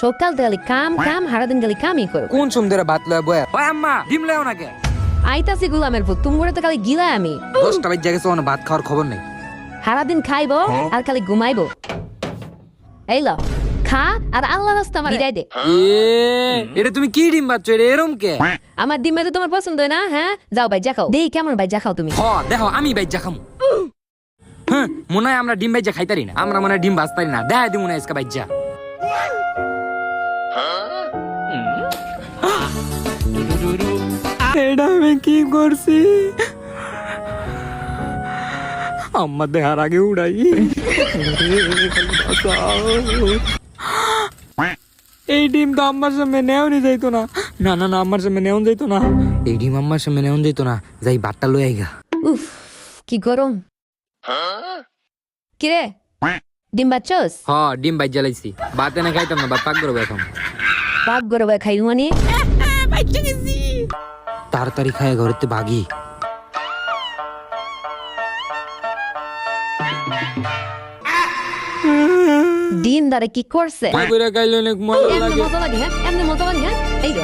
সকাল থেকে কাম কাম সারাদিন গেলি কামই করো। কোন সুন্দর ভাত লয় বয়া ওই আম্মা ডিম লয় নাকি আইতাছি গুলামের পুত তুমি তো খালি গিলা আমি 10টা বাজে গেছে ওখানে ভাত খাওয়ার খবর নেই সারাদিন খাইবো আর খালি ঘুমাইবো। এই ল খা আর আল্লাহ রাস্তা আমার বিদায় দে। এটা তুমি কি ডিম বাচ্চো এটা এরম কে আমার ডিমে তো তোমার পছন্দ হয় না। হ্যাঁ যাও ভাই যা খাও দেই কেমন ভাই যা খাও তুমি। হ দেখো আমি বাইজা খামু হ্যাঁ মনে হয় আমরা ডিম বাইজা খাইতারি না আমরা মনে হয় ডিম ভাজতারি না দেখা দিই মনে হয় আজকে বাইজা এটা আমি কি করছি আম্মা দেহার আগে উড়াই এই ডিম তো আম্মার সামনে নেওনি যাইতো না না না না আম্মার সামনে নেওন যাইতো না এই ডিম আম্মার সামনে নেওন যাইতো না যাই বাটটা লই আইগা উফ কি গরম। কিরে ডিম বাচ্চস? হ ডিম বাইজ জ্বালাইছি ভাত এনে খাইতাম না ভাত পাক করবো এখন পাক গরো ভাই খাই মানে তাড়াতাড়ি খায় ঘরেতে ভাগি ডিম দ্বারা কি করছে? খাইলে অনেক মজা এমনি লাগে মজা লাগে হ্যাঁ এমনি মজা লাগে হ্যাঁ এই তো